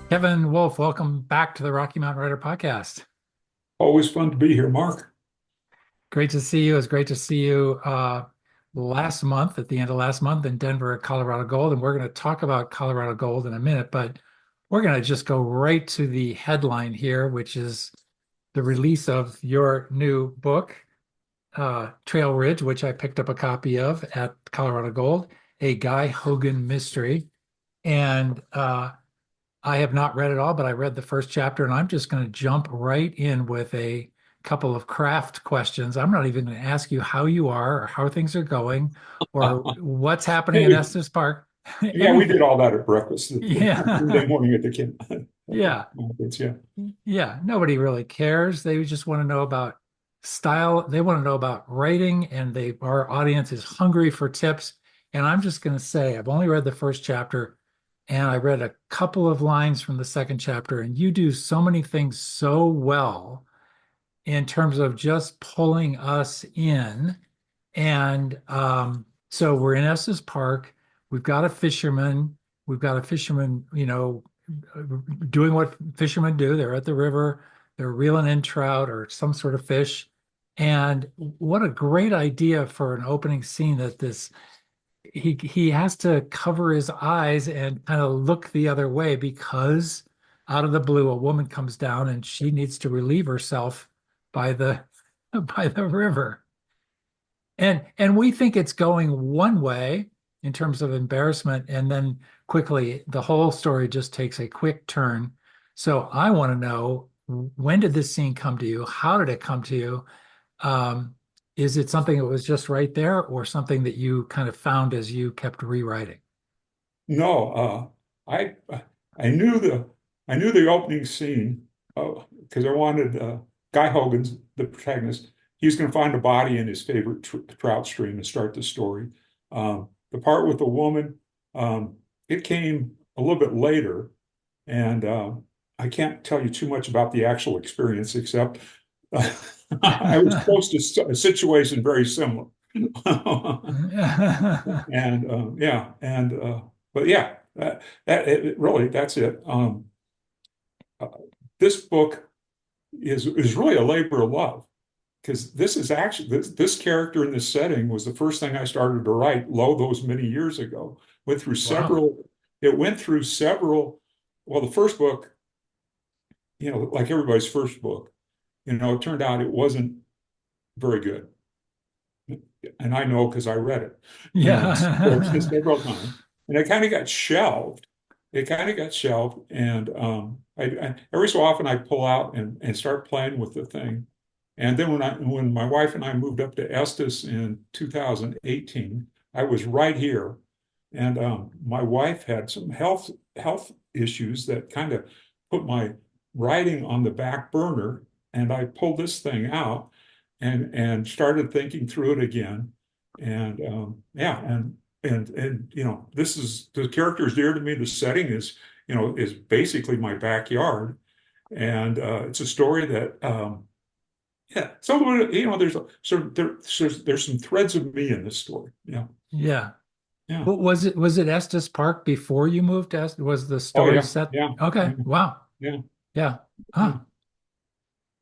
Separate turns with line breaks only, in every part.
Kevin Wolf, welcome back to the Rocky Mountain Writer Podcast.
Always fun to be here, Mark.
Great to see you. It's great to see you last month, at the end of last month in Denver at Colorado Gold. And we're going to talk about Colorado Gold in a minute, but we're going to just go right to the headline here, which is the release of your new book, Trailridge, which I picked up a copy of at Colorado Gold, a Guy Hogan mystery. And I have not read it all, but I read the first chapter, and I'm just going to jump right in with a couple of craft questions. I'm not even going to ask you how you are or how things are going or what's happening in
Hey,
Estes Park.
yeah, we did
Anything.
all that at breakfast Monday
Yeah.
morning at the kid.
Yeah.
Yeah.
Yeah. Nobody really cares. They just want to know about style. They want to know about writing, and our audience is hungry for tips. And I'm just going to say, I've only read the first chapter, and I read a couple of lines from the second chapter, and you do so many things so well in terms of just pulling us in. And so we're in Estes Park. We've got a fisherman. We've got a fisherman, doing what fishermen do. They're at the river. They're reeling in trout or some sort of fish. And what a great idea for an opening scene that this he has to cover his eyes and kind of look the other way because out of the blue a woman comes down and she needs to relieve herself by the by the river. And we think it's going one way in terms of embarrassment, and then quickly the whole story just takes a quick turn. So I want to know, when did this scene come to you? How did it come to you? Um, is it something that was just right there, or something that you kind of found as you kept rewriting?
No, I I knew the opening scene because I wanted Guy Hogan's the protagonist. He's going to find a body in his favorite trout stream and start the story. The part with the woman, it came a little bit later, and I can't tell you too much about the actual experience except I was close to a situation very similar. And yeah, and but yeah, really that's it. Uh, this book is really a labor of love because this is actually this character in this setting was the first thing I started to write those many years ago. Went through
Wow.
several. It went through several. Well, the first book, like everybody's first book, it turned out it wasn't very good. And I know because I read it and
Yeah.
several times. And it kind of got shelved. It kind of got shelved. And I every so often I pull out and start playing with the thing. And then when my wife and I moved up to Estes in 2018, I was right here. And my wife had some health issues that kind of put my writing on the back burner. And I pulled this thing out and started thinking through it again. And yeah, and this is the character is dear to me. The setting is basically my backyard, and it's a story that yeah. So there's there's some threads of me in this story. Yeah,
Yeah.
yeah.
Was it Estes Park before you moved to Estes? Was the
Oh
story
yeah,
set?
yeah,
Okay.
yeah,
Wow.
yeah,
Yeah.
yeah.
Huh.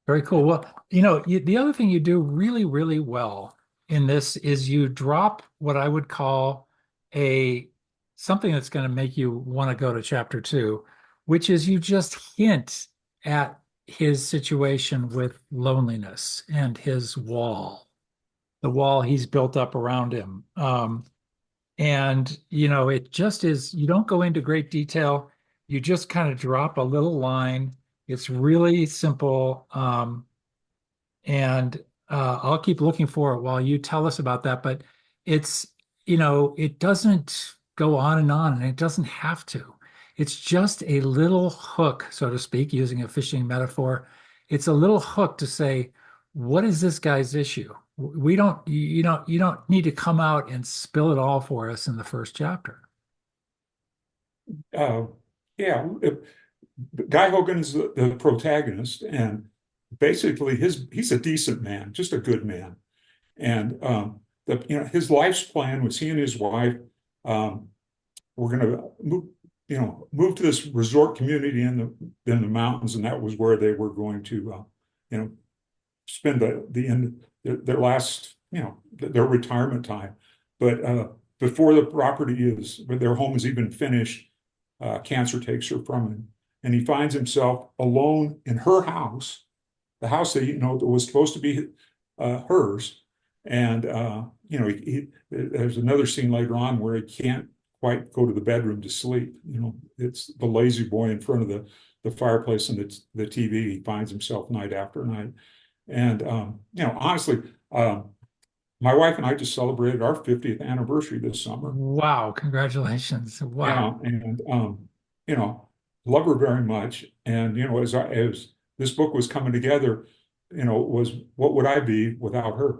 Very cool. Well, the other thing you do really, really well in this is you drop what I would call a something that's going to make you want to go to chapter two, which is you just hint at his situation with loneliness and his wall, the wall he's built up around him. And it just is, you don't go into great detail. You just kind of drop a little line. It's really simple. And I'll keep looking for it while you tell us about that. But it's, it doesn't go on, and it doesn't have to. It's just a little hook, so to speak, using a fishing metaphor. It's a little hook to say, what is this guy's issue? We don't, you don't need to come out and spill it all for us in the first chapter.
Uh, yeah. Guy Hogan's the protagonist, and basically he's a decent man, just a good man. And his life's plan was he and his wife were going to move. moved to this resort community in the mountains, and that was where they were going to, you know, spend the end their last, their retirement time. But before the property is, but their home is even finished, cancer takes her from him, and he finds himself alone in her house, the house that that was supposed to be hers. And there's another scene later on where he can't quite go to the bedroom to sleep. It's the lazy boy in front of the fireplace and the TV. He finds himself night after night. And honestly, my wife and I just celebrated our 50th anniversary this summer.
Wow, congratulations.
Yeah,
Wow.
and love her very much. And as this book was coming together, was what would I be without her?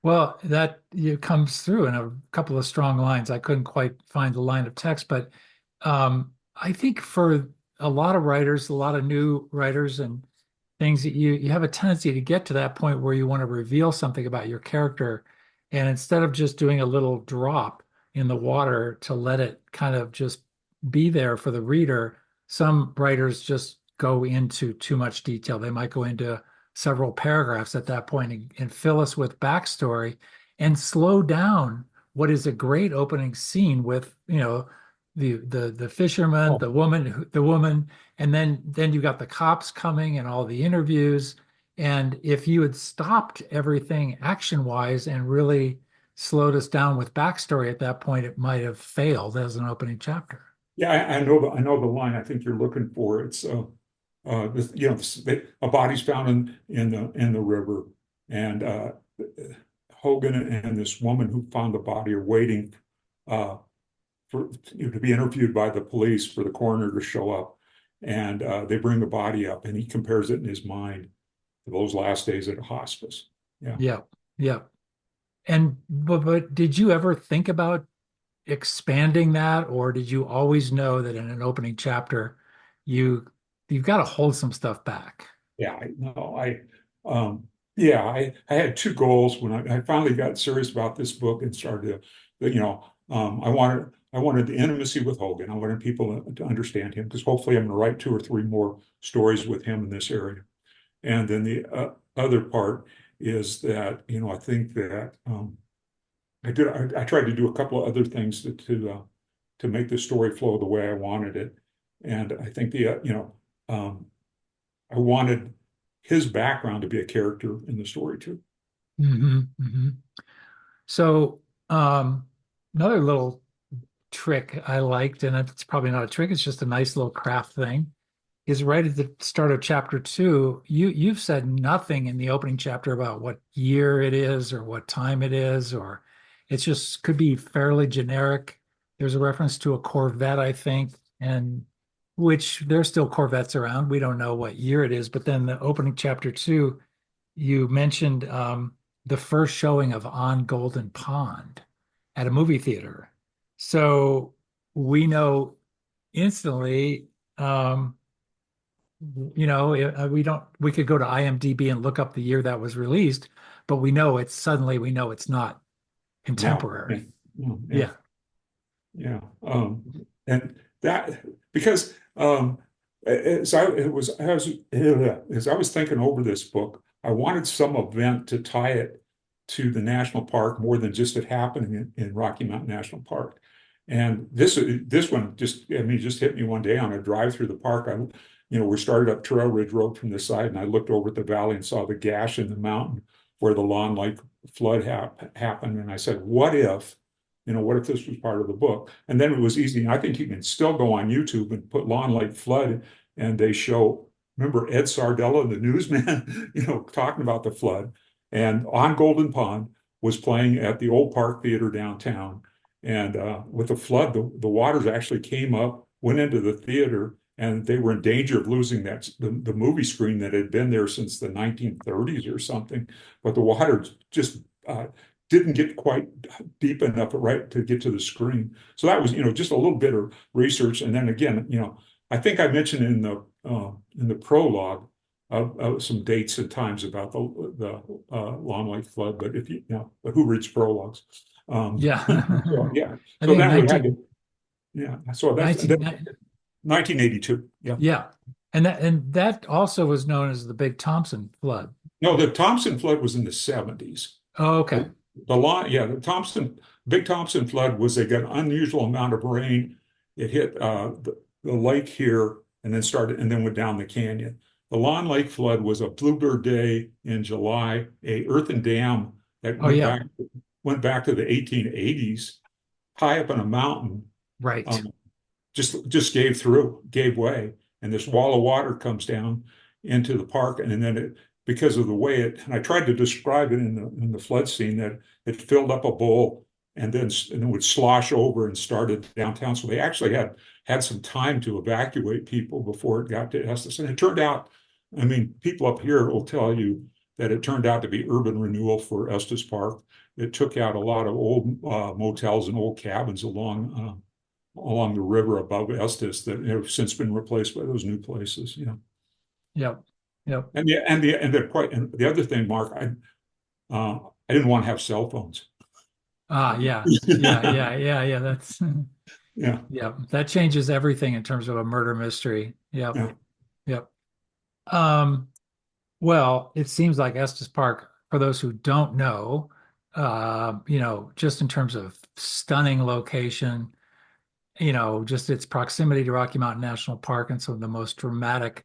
Well, that it comes through in a couple of strong lines. I couldn't quite find the line of text, but I think for a lot of writers, a lot of new writers and things that you have a tendency to get to that point where you want to reveal something about your character. And instead of just doing a little drop in the water to let it kind of just be there for the reader, some writers just go into too much detail. They might go into several paragraphs at that point and fill us with backstory and slow down what is a great opening scene with, the fisherman,
Oh,
the woman, and then you got the cops coming and all the interviews. And if you had stopped everything action wise and really slowed us down with backstory at that point, it might have failed as an opening chapter.
yeah, I know the line I think you're looking for. It's a body's found in the river, and Hogan and this woman who found the body are waiting for to be interviewed by the police for the coroner to show up, and they bring the body up, and he compares it in his mind to those last days at a hospice. Yeah.
Yeah, yeah. And but did you ever think about expanding that, or did you always know that in an opening chapter you you've got to hold some stuff back?
Yeah, I know. Yeah, I had two goals when I finally got serious about this book and started I wanted the intimacy with Hogan. I wanted people to understand him because hopefully I'm going to write two or three more stories with him in this area. And then the other part is that, I think that I tried to do a couple of other things to make the story flow the way I wanted it. And I think I wanted his background to be a character in the story too.
Hmm. So, another little trick I liked, and it's probably not a trick, it's just a nice little craft thing, is right at the start of chapter two, you've said nothing in the opening chapter about what year it is or what time it is, or it's just could be fairly generic. There's a reference to a Corvette, I think, and which there's still Corvettes around. We don't know what year it is, but then the opening chapter two, you mentioned the first showing of On Golden Pond at a movie theater. So we know instantly, we could go to IMDb and look up the year that was released, but we know it's not
Now, yeah,
contemporary.
yeah,
Yeah.
yeah. And that because as I was thinking over this book, I wanted some event to tie it to the national park more than just it happening in Rocky Mountain National Park. And this one just hit me one day on a drive through the park. We started up Trailridge Road from the side, and I looked over at the valley and saw the gash in the mountain where the Lawn Lake flood happened. And I said, what if this was part of the book? And then it was easy. I think you can still go on YouTube and put Lawn Lake flood, and they show, remember Ed Sardella, the newsman, talking about the flood. And On Golden Pond was playing at the old Park Theater downtown. And with the flood, the waters actually came up, went into the theater, and they were in danger of losing the movie screen that had been there since the 1930s or something. But the water just didn't get quite deep enough right to get to the screen. So that was just a little bit of research. And then again, I think I mentioned in the prologue some dates and times about the Long Lake flood. But but who reads prologues?
Yeah.
So yeah.
I
So
think
then we had to. Yeah. So that's
19,
1982. Yeah.
yeah. And that also was known as the Big Thompson flood.
No, the Thompson flood was in the 70s.
Oh, okay.
The line, yeah, Big Thompson flood was they got an unusual amount of rain. It hit the lake here and then went down the canyon. The Lawn Lake flood was a bluebird day in July, a earthen dam that
Oh, yeah.
went back to the 1880s, high up on a mountain,
Right.
um, just gave way, and this wall of water comes down into the park, and then because of the way and I tried to describe it in the flood scene that it filled up a bowl and then and it would slosh over and started downtown. So they actually had some time to evacuate people before it got to Estes. And it turned out, I mean, people up here will tell you that it turned out to be urban renewal for Estes Park. It took out a lot of old motels and old cabins along the river above Estes that have since been replaced by those new places.
Yep. Yep.
And the other thing, Mark, I didn't want to have cell phones.
Ah, yeah. Yeah. Yeah. Yeah. Yeah. That's,
Yeah,
yeah. That changes everything in terms of a murder mystery. Yep.
yeah.
Yep. Um, well, it seems like Estes Park, for those who don't know, just in terms of stunning location, just its proximity to Rocky Mountain National Park and some of the most dramatic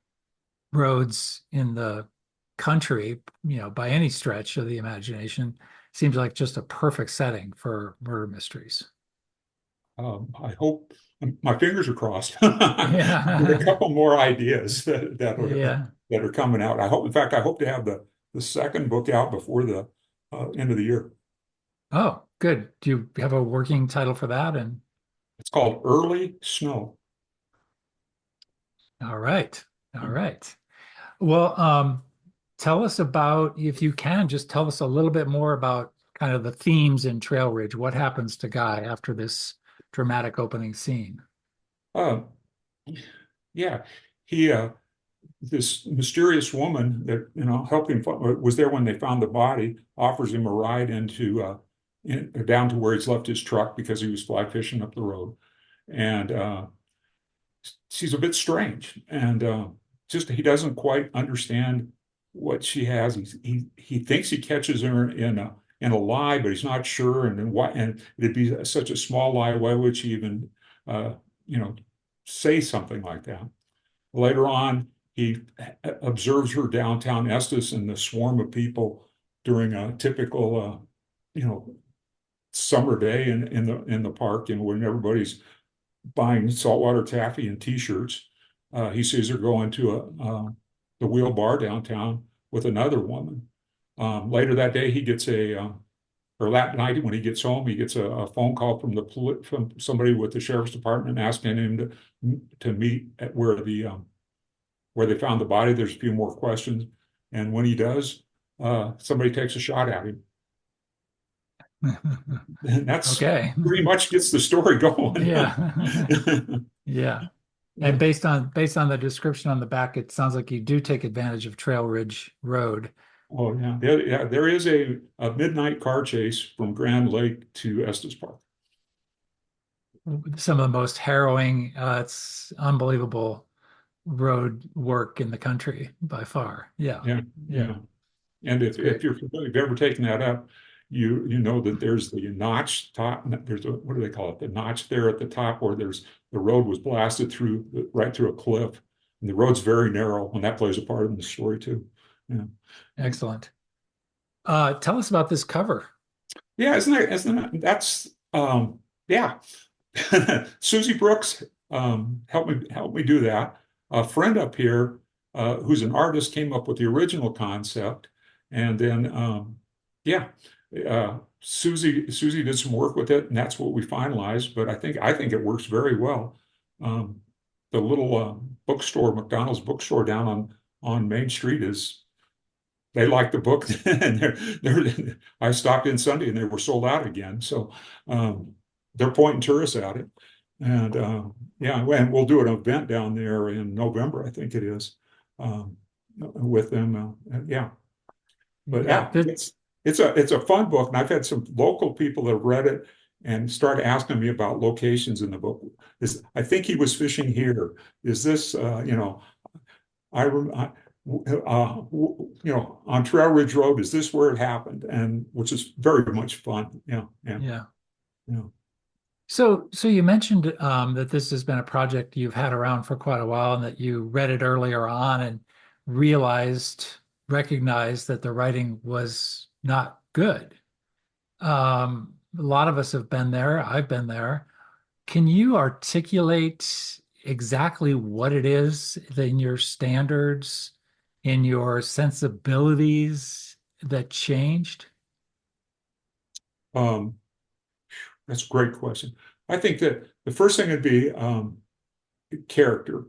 roads in the country, by any stretch of the imagination, seems like just a perfect setting for murder mysteries.
I hope my fingers are crossed. There's a
Yeah.
couple more ideas
Yeah.
that are coming out. In fact, I hope to have the second book out before the end of the year.
Oh, good. Do you have a working title for that? And
It's called Early Snow.
all right. All right. Well, tell us about, if you can, just tell us a little bit more about kind of the themes in Trailridge. What happens to Guy after this dramatic opening scene?
Uh, yeah, he this mysterious woman that helped him was there when they found the body. Offers him a ride down to where he's left his truck because he was fly fishing up the road, and she's a bit strange, and just he doesn't quite understand what she has. He thinks he catches her in a lie, but he's not sure. And then why? And it'd be such a small lie. Why would she even uh, you know say something like that? Later on, he observes her downtown Estes and the swarm of people during a typical summer day in the park, when everybody's buying saltwater taffy and T-shirts. He sees her go into the Wheel Bar downtown with another woman. Later that day, or that night when he gets home, he gets a phone call from somebody with the sheriff's department asking him to meet at where they found the body. There's a few more questions, and when he does, somebody takes a shot at him. And that's
Okay.
pretty much gets the story going.
Yeah. Yeah. And based on the description on the back, it sounds like you do take advantage of Trailridge Road.
Oh yeah, yeah. There is a midnight car chase from Grand Lake to Estes Park.
Some of the most harrowing, it's unbelievable road work in the country by far. Yeah.
Yeah,
Yeah.
yeah. And
That's
if
great.
you've ever taken that up, you know that there's the notch top. There's what do they call it? The notch there at the top where the road was blasted right through a cliff, and the road's very narrow, and that plays a part in the story too. Yeah,
Excellent. Tell us about this cover.
yeah. That's yeah. Susie Brooks helped me do that. A friend up here who's an artist came up with the original concept, and then yeah, Susie did some work with it, and that's what we finalized. But I think it works very well. The little bookstore, McDonald's bookstore down on Main Street they liked the book, and I stopped in Sunday and they were sold out again. So they're pointing tourists at it. And yeah, and we'll do an event down there in November, I think it is, with them. Yeah, but
Yeah.
yeah, it's a fun book, and I've had some local people that have read it and started asking me about locations in the book. I think he was fishing here. Is this, on Trailridge Road, is this where it happened? And which is very much fun. Yeah, yeah,
Yeah.
yeah.
So you mentioned that this has been a project you've had around for quite a while, and that you read it earlier on and realized, recognized that the writing was not good. A lot of us have been there. I've been there. Can you articulate exactly what it is in your standards, in your sensibilities that changed?
Um, that's a great question. I think that the first thing would be character.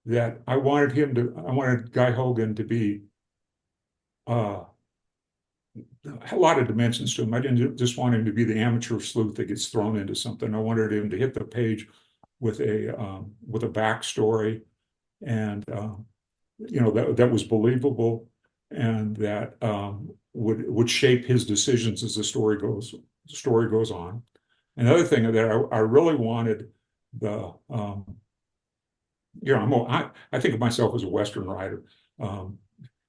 That I wanted Guy Hogan to be uh, a lot of dimensions to him. I didn't just want him to be the amateur sleuth that gets thrown into something. I wanted him to hit the page with a backstory, and that was believable, and that would shape his decisions as the story goes on. Another thing that I really wanted the I think of myself as a Western writer. Um,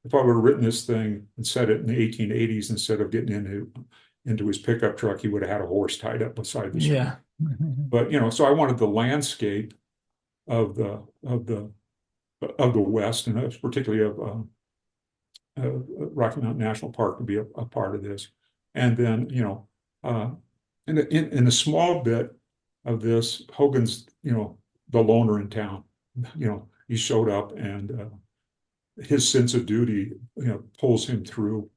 if I would have written this thing and set it in the 1880s, instead of getting into his pickup truck, he would have had a horse tied up beside the street.
Yeah.
But so I wanted the landscape of the West, and particularly of Rocky Mountain National Park, to be a part of this. And then in a small bit of this, Hogan's the loner in town. He showed up, and his sense of duty pulls him through,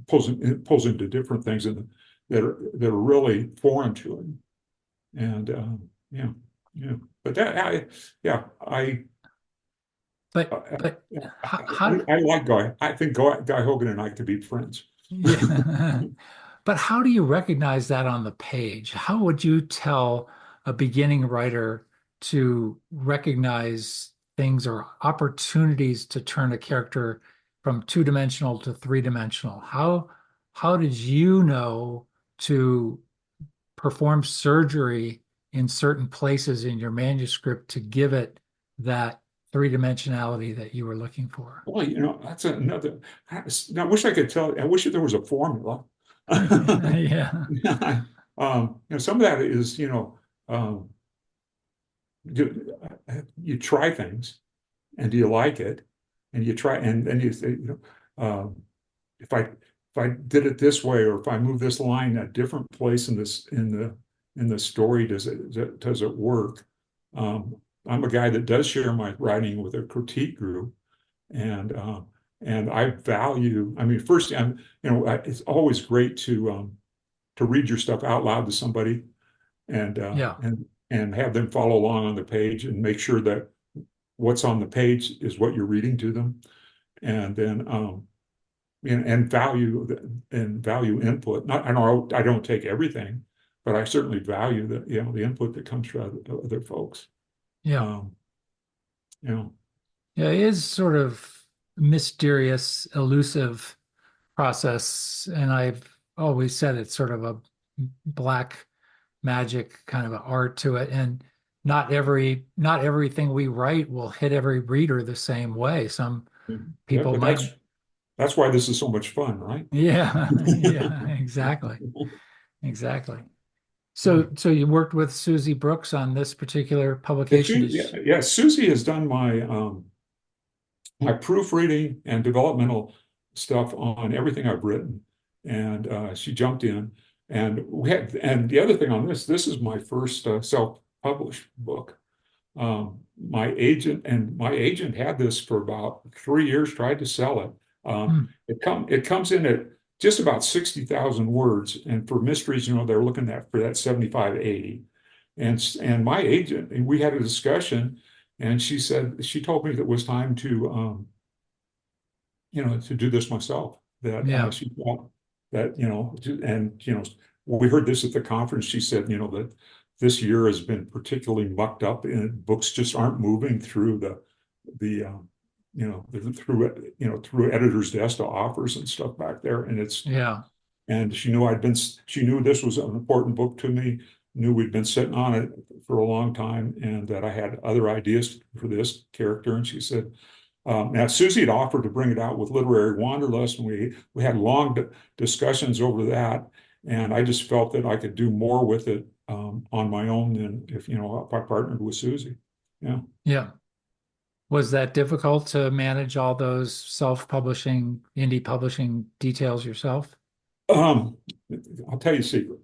pulls him to different things that are really foreign to him. And yeah, yeah. But that I yeah
But
I like Guy. I think Guy Hogan and I could be friends.
yeah. But how do you recognize that on the page? How would you tell a beginning writer to recognize things or opportunities to turn a character from two-dimensional to three-dimensional? How did you know to perform surgery in certain places in your manuscript to give it that three-dimensionality that you were looking for?
Well, that's another. I wish I could tell. I wish there was a formula.
Yeah.
Some of that is, um, you try things, and do you like it? And you try, and then you say, if I did it this way, or if I move this line a different place in the story, does it work? I'm a guy that does share my writing with a critique group, and I value. I mean, first, it's always great to read your stuff out loud to somebody, and uh,
Yeah.
and and have them follow along on the page, and make sure that what's on the page is what you're reading to them, and then and value input. Not I don't take everything, but I certainly value the input that comes from other folks.
Yeah.
Um, you know,
Yeah, it is sort of mysterious, elusive process, and I've always said it's sort of a black magic kind of an art to it. And not everything we write will hit every reader the same way. Some
yeah,
people
but
might,
that's why this is so much fun, right?
yeah, yeah, exactly, exactly.
Yeah.
So you worked with Susie Brooks on this particular
It's,
publication.
yeah, yeah, Susie has done my proofreading and developmental stuff on everything I've written, and she jumped in. And the other thing on this is my first self-published book. My agent had this for about 3 years, tried to sell it.
Hmm.
It comes in at just about 60,000 words, and for mysteries, they're looking at for that 75, 80. And my agent, and we had a discussion, and she told me that it was time to do this myself. That
Yeah,
she thought that we heard this at the conference. She said that this year has been particularly mucked up, and books just aren't moving through through editor's desk to offers and stuff back there, and it's
yeah.
And she knew this was an important book to me, knew we'd been sitting on it for a long time, and that I had other ideas for this character. And she said, now Susie had offered to bring it out with Literary Wanderlust, and we had long discussions over that. And I just felt that I could do more with it on my own than if I partnered with Susie. Yeah.
Yeah. Was that difficult to manage all those self-publishing, indie publishing details yourself?
Um, I'll tell you a secret.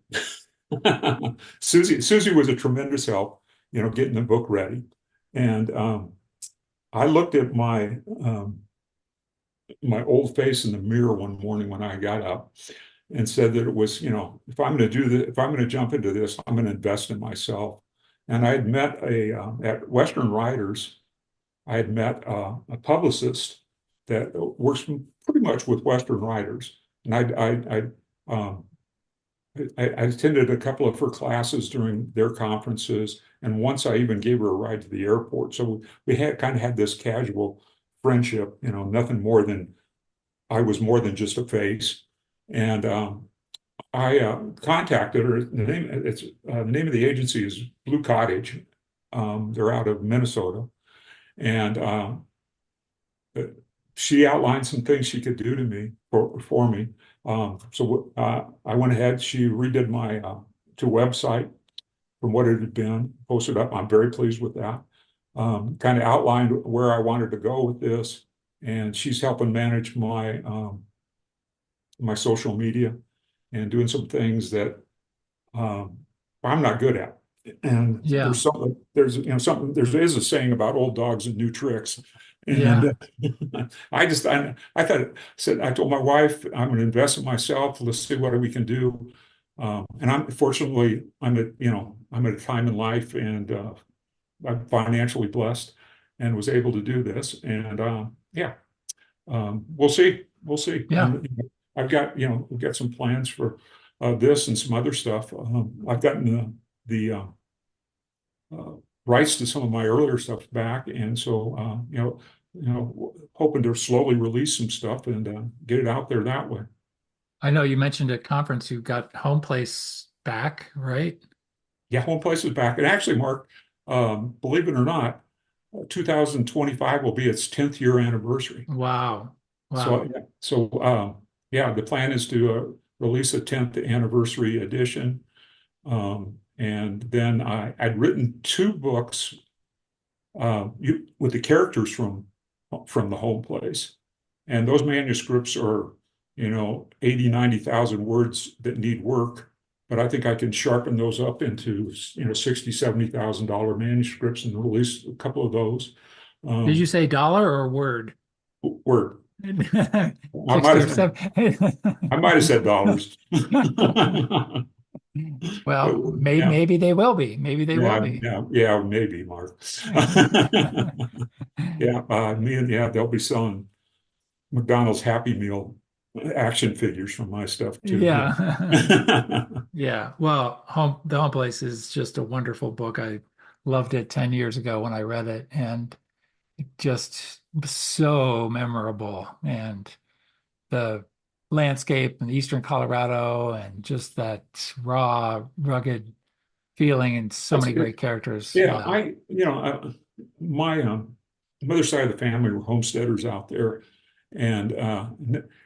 Susie was a tremendous help, getting the book ready. And I looked at my old face in the mirror one morning when I got up and said that it was, if I'm going to do this, if I'm going to jump into this, I'm going to invest in myself. And I had met at Western Writers, I had met a publicist that works pretty much with Western writers. And um, I attended a couple of her classes during their conferences, and once I even gave her a ride to the airport. So we had kind of had this casual friendship, nothing more than I was more than just a face. And I contacted her. The name of the agency is Blue Cottage. They're out of Minnesota, and she outlined some things she could do to me for me. So I went ahead. She redid my to website from what it had been, posted up. I'm very pleased with that. Kind of outlined where I wanted to go with this, and she's helping manage my social media and doing some things that I'm not good at. And
Yeah.
there is a saying about old dogs and new tricks.
Yeah.
And I told my wife, I'm going to invest in myself. Let's see what we can do. And I'm at a time in life, and I'm financially blessed and was able to do this. And yeah, we'll see. We'll see.
Yeah.
We've got some plans for this and some other stuff. I've gotten uh, rights to some of my earlier stuff back, and so hoping to slowly release some stuff and get it out there that way.
I know you mentioned at conference you got Homeplace back, right?
Yeah, Homeplace is back, and actually, Mark, believe it or not, 2025 will be its 10th year anniversary.
Wow.
So,
Wow.
yeah, yeah, the plan is to release a 10th anniversary edition. And then I'd written two books with the characters from the Homeplace. And those manuscripts are, 80, 90,000 words that need work. But I think I can sharpen those up into, $60,000, $70,000 manuscripts and release a couple of those.
Did you
Um,
say dollar or word?
Word.
60 or 70.
I might have said dollars.
Well,
Yeah,
maybe they will be. Maybe they will
yeah,
be.
yeah, yeah, maybe, Mark. Yeah, they'll be selling McDonald's Happy Meal action figures from my stuff too.
Yeah.
Yeah.
Yeah. Well, The Home Place is just a wonderful book. I loved it 10 years ago when I read it, and just so memorable. And the landscape in eastern Colorado and just that raw, rugged feeling and so many great characters.
Yeah,
Yeah.
my mother's side of the family were homesteaders out there, and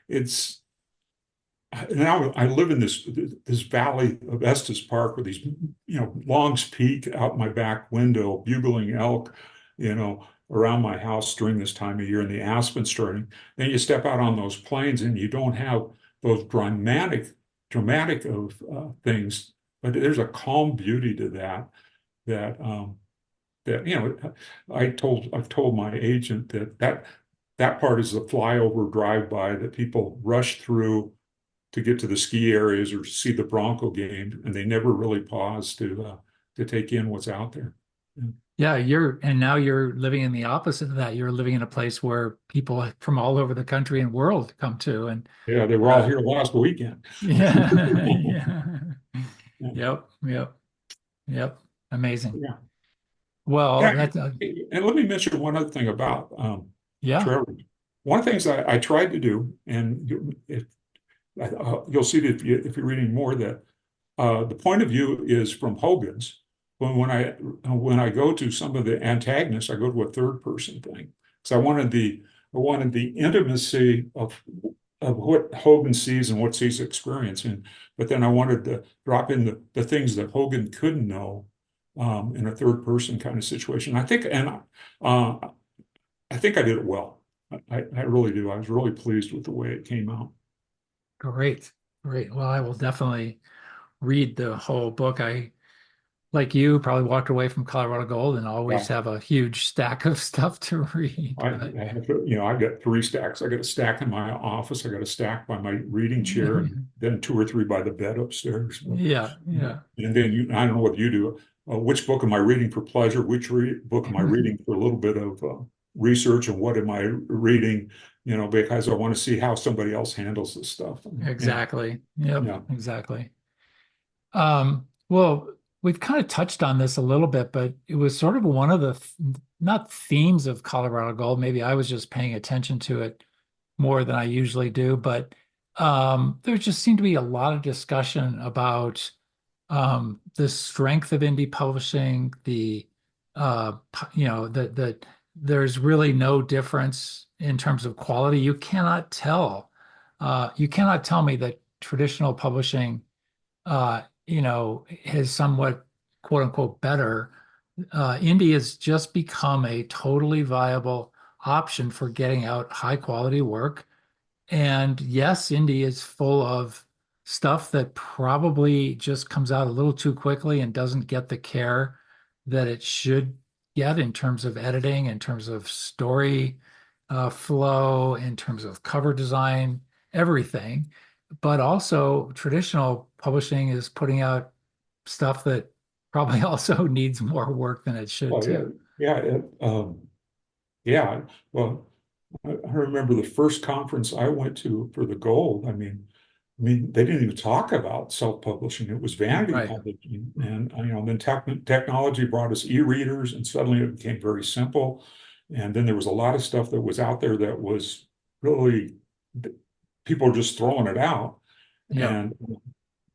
it's now I live in this valley of Estes Park with these, Longs Peak out my back window, bugling elk, around my house during this time of year, and the aspen starting. Then you step out on those plains, and you don't have those dramatic of things, but there's a calm beauty to that I've told my agent that part is the flyover drive-by that people rush through to get to the ski areas or see the Bronco game, and they never really pause to take in what's out there.
Yeah, and now you're living in the opposite of that. You're living in a place where people from all over the country and world come to. And
Yeah, they were all here last weekend.
yeah, yeah. Yep, yep, yep. Amazing.
Yeah.
Well,
Yeah.
that's
And let me mention one other thing about
yeah,
Trailridge. One of the things I tried to do, and you'll see that if you're reading more that the point of view is from Hogan's. When I go to some of the antagonists, I go to a third person thing. So I wanted the intimacy of what Hogan sees and what he's experiencing, but then I wanted to drop in the things that Hogan couldn't know in a third person kind of situation. Uh, I think I did it well. I really do. I was really pleased with the way it came out.
Great, great. Well, I will definitely read the whole book. I, like you, probably walked away from Colorado Gold and always
Yeah.
have a huge stack of stuff to read.
I,
But
I have, I've got three stacks. I got a stack in my office. I got a stack by my reading chair, and then two or three by the bed upstairs.
yeah, yeah.
And then I don't know what you do. Which book am I reading for pleasure? Which book am I reading for a little bit of research? And what am I reading? Because I want to see how somebody else handles this stuff. Yeah,
Exactly. Yep,
yeah.
exactly. Well, we've kind of touched on this a little bit, but it was sort of one of the not themes of Colorado Gold. Maybe I was just paying attention to it more than I usually do, but there just seemed to be a lot of discussion about the strength of indie publishing, that there's really no difference in terms of quality. You cannot tell me that traditional publishing has somewhat quote unquote better. Indie has just become a totally viable option for getting out high quality work. And yes, indie is full of stuff that probably just comes out a little too quickly and doesn't get the care that it should get in terms of editing, in terms of story flow, in terms of cover design, everything. But also, traditional publishing is putting out stuff that probably also needs more work than it should
Well, yeah,
too.
yeah, yeah. Well, I remember the first conference I went to for the gold. I mean, they didn't even talk about self-publishing. It was vanity
Right.
publishing, and then technology brought us e-readers, and suddenly it became very simple. And then there was a lot of stuff that was out there that was really people were just throwing it out,
Yeah.
and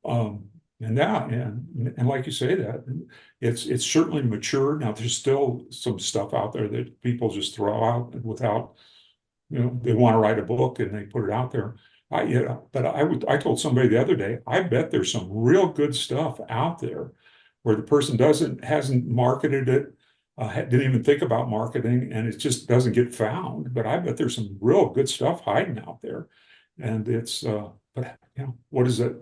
um, and like you say that it's certainly matured. Now there's still some stuff out there that people just throw out without they want to write a book and they put it out there. But I told somebody the other day, I bet there's some real good stuff out there where the person hasn't marketed it, didn't even think about marketing, and it just doesn't get found. But I bet there's some real good stuff hiding out there, and but what is it?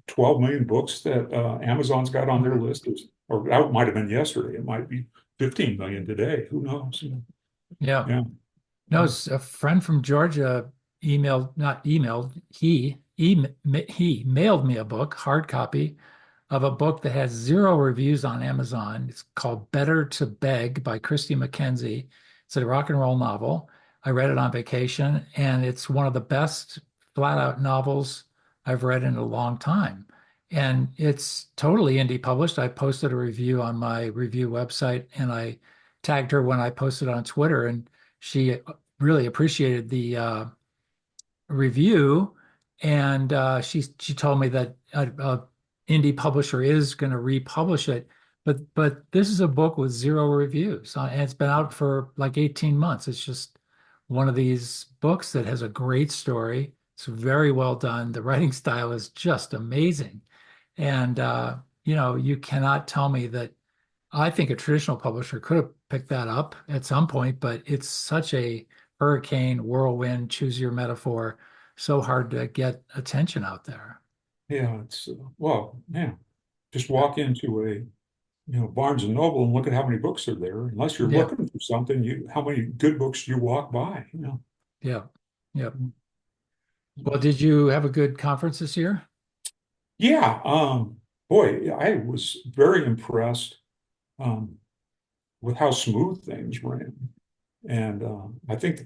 12 million books that Amazon's got on their list, or that might have been yesterday. It might be 15 million today. Who knows?
Yeah.
Yeah.
No, it's a friend from Georgia not emailed, he mailed me a book, hard copy of a book that has zero reviews on Amazon. It's called Better to Beg by Christy McKenzie. It's a rock and roll novel. I read it on vacation, and it's one of the best flat out novels I've read in a long time. And it's totally indie published. I posted a review on my review website, and I tagged her when I posted on Twitter, and she really appreciated the review, and she told me that a indie publisher is going to republish it, but this is a book with zero reviews, and it's been out for like 18 months. It's just one of these books that has a great story. It's very well done. The writing style is just amazing, and you cannot tell me that. I think a traditional publisher could have picked that up at some point, but it's such a hurricane, whirlwind, choose your metaphor, so hard to get attention out there.
Yeah, well, yeah. Just walk into a Barnes and Noble and look at how many books are there. Unless you're
Yeah,
looking for something, how many good books do you walk by?
yeah, yeah. Well, did you have a good conference this year?
Yeah, boy, I was very impressed um, with how smooth things ran. And I think,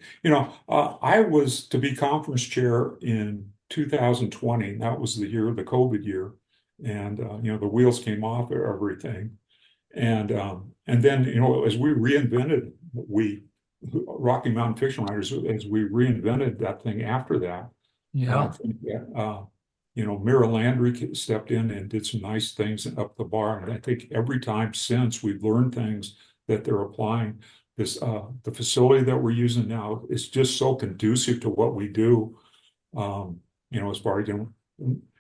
I was to be conference chair in 2020. That was the year, the COVID year. And, the wheels came off everything. And then, as we reinvented, we Rocky Mountain Fiction Writers, as we reinvented that thing after that, I
Yeah.
think that, Mira Landry stepped in and did some nice things up the bar. And I think every time since we've learned things that they're applying. The facility that we're using now is just so conducive to what we do. As far as,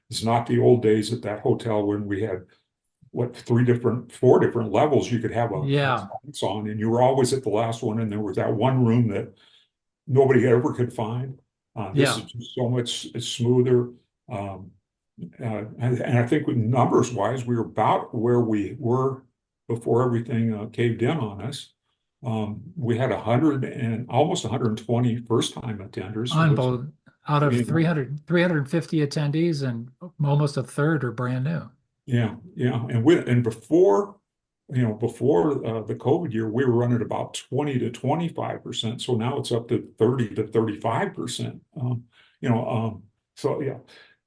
it's not the old days at that hotel when we had what, four different levels you could have a
Yeah.
conference on, and you were always at the last one, and there was that one room that nobody ever could find. This
Yeah.
is just so much smoother. Um, and I think numbers wise, we were about where we were before everything caved in on us. We had 100 and almost 120 first time attenders. So it's,
Unbelievable. Out of
you know,
350 attendees, and almost a third are brand new.
yeah, yeah. And before the COVID year, we were running about 20 to 25%. So now it's up to 30 to 35%. You know, so yeah.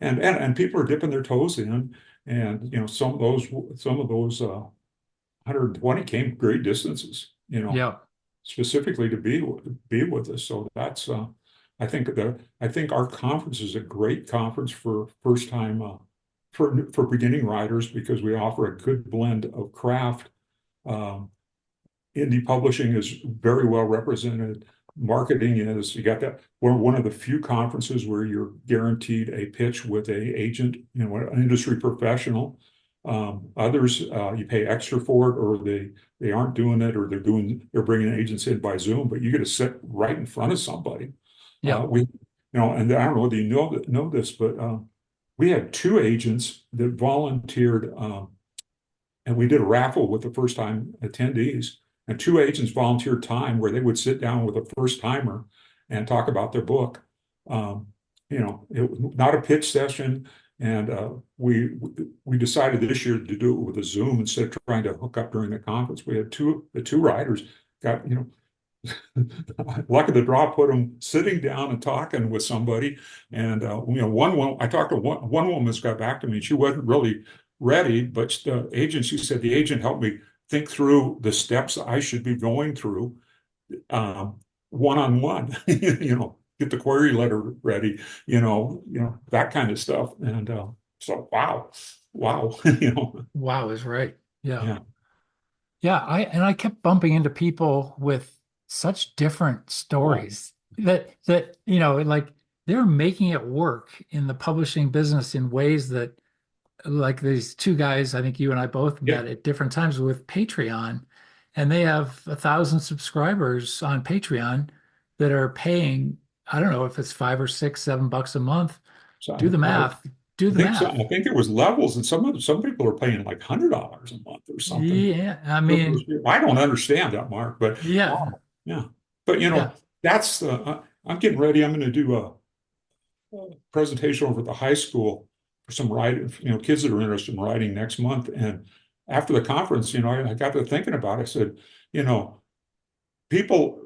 And people are dipping their toes in. And some of those 120 came great distances,
Yeah.
specifically to be with us. So that's I think our conference is a great conference for first time for beginning writers because we offer a good blend of craft. Um, Indie publishing is very well represented. Marketing is, you got that. We're one of the few conferences where you're guaranteed a pitch with a agent, an industry professional. Others, you pay extra for it, or they aren't doing it, or they're bringing agents in by Zoom, but you get to sit right in front of somebody.
Yeah.
And I don't know whether you know this, but we had two agents that volunteered, and we did a raffle with the first time attendees, and two agents volunteered time where they would sit down with a first timer and talk about their book. Um, not a pitch session. And we decided this year to do it with a Zoom instead of trying to hook up during the conference. We had the two writers got, luck of the draw put them sitting down and talking with somebody. And I talked to one woman's got back to me. She wasn't really ready, but she said the agent helped me think through the steps I should be going through, one-on-one, get the query letter ready, that kind of stuff. And so, wow,
Wow is right. Yeah.
yeah,
Yeah. I kept bumping into people with such different
oh,
stories that, like they're making it work in the publishing business in ways that, like these two guys, I think you and I both
yeah.
met at different times with Patreon, and they have 1,000 subscribers on Patreon that are paying, I don't know if it's $5 or $6, $7 a month.
So
Do the math. Do
I
the
think so. I
math.
think there was levels, and some people are paying like $100 a month or something.
Yeah, I mean,
I don't understand that, Mark, but
yeah,
wow, yeah. But
yeah.
that's I'm getting ready. I'm going to do a presentation over at the high school for some writing, kids that are interested in writing next month. And after the conference, I got to thinking about it. I said, you know, people,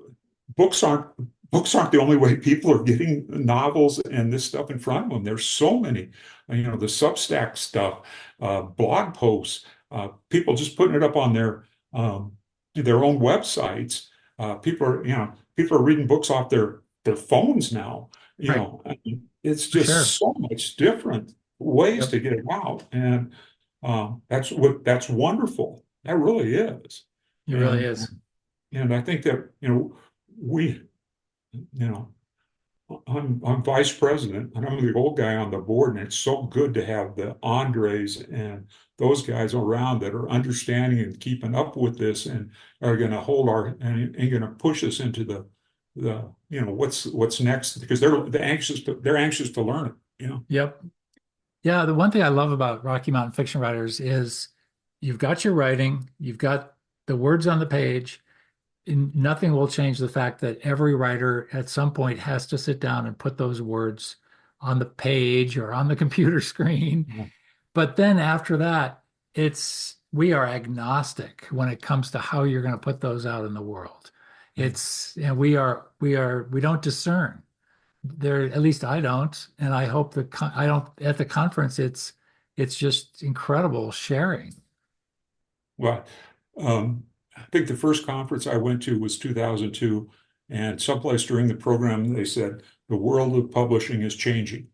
books aren't books aren't the only way people are getting novels and this stuff in front of them. There's so many, the Substack stuff, blog posts, people just putting it up on their own websites. People are reading books off their phones now.
Right.
I mean, it's
For
just
sure.
so much different ways
Yep.
to get it out, and that's wonderful. That really is,
It really
and
is.
I think that we you know I'm vice president and I'm the old guy on the board, and it's so good to have the Andres and those guys around that are understanding and keeping up with this and are going to hold and going to push us into the what's next, because they're anxious to learn it.
Yep. Yeah, the one thing I love about Rocky Mountain fiction writers is you've got your writing, you've got the words on the page, and nothing will change the fact that every writer at some point has to sit down and put those words on the page or on the computer screen.
Yeah.
But then after that, we are agnostic when it comes to how you're going to put those out in the world. And we don't discern there, at least I don't, and I hope I don't at the conference. It's just incredible sharing.
Well, I think the first conference I went to was 2002, And someplace during the program, they said, the world of publishing is changing.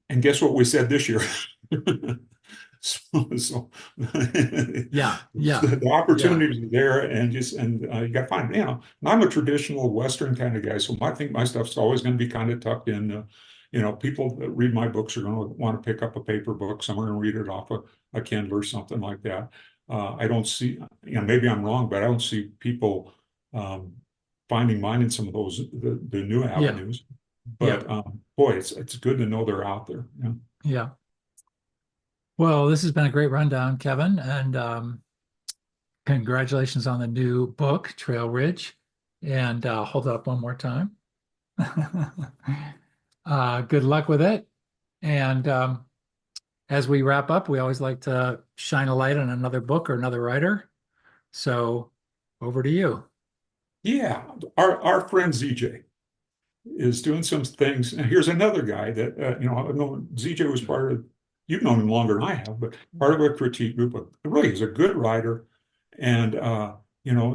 And guess what we said this year? So
Yeah, yeah,
the
yeah,
opportunities are there, and you got to find, and I'm a traditional Western kind of guy, so I think my stuff's always going to be kind of tucked in. People that read my books are going to want to pick up a paper book. Some are going to read it off a Kindle or something like that. I don't see, maybe I'm wrong, but I don't see people finding mine in some of those the new
yeah,
avenues.
yeah,
But boy, it's good to know they're out there. Yeah.
yeah. Well, this has been a great rundown, Kevin, and congratulations on the new book, Trailridge. And hold it up one more time. Good luck with it. And as we wrap up, we always like to shine a light on another book or another writer. So over to you.
Yeah, our friend ZJ is doing some things. And here's another guy that I've known. ZJ was part of. You've known him longer than I have, but part of a critique group. Really, he's a good writer, and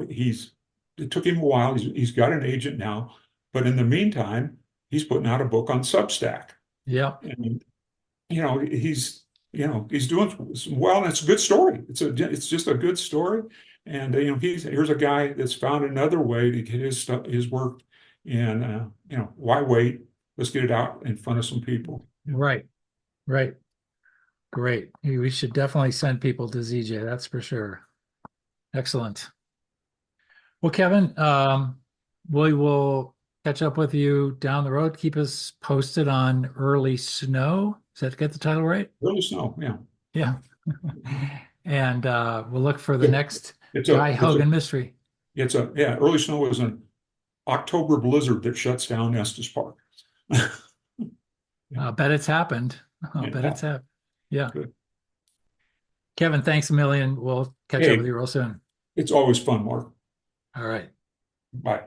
he's. It took him a while. He's got an agent now, but in the meantime, he's putting out a book on Substack,
Yeah,
and he's doing well, and it's a good story. It's just a good story, and here's a guy that's found another way to get his work, and why wait? Let's get it out in front of some people. Yeah.
right, right. Great. We should definitely send people to ZJ, that's for sure. Excellent. Well, Kevin, we will catch up with you down the road. Keep us posted on early snow. Does that get the title right?
Early snow, yeah.
Yeah. And we'll look for the
It's
next
it's a
Guy
it's a
Hogan mystery.
it's a yeah. Early snow is an October blizzard that shuts down Estes Park. Yeah,
I bet it's happened. I'll bet
yeah,
it's happened. Yeah.
good.
Kevin, thanks a million. We'll catch up with
Hey,
you real soon.
it's always fun, Mark.
All right.
Bye.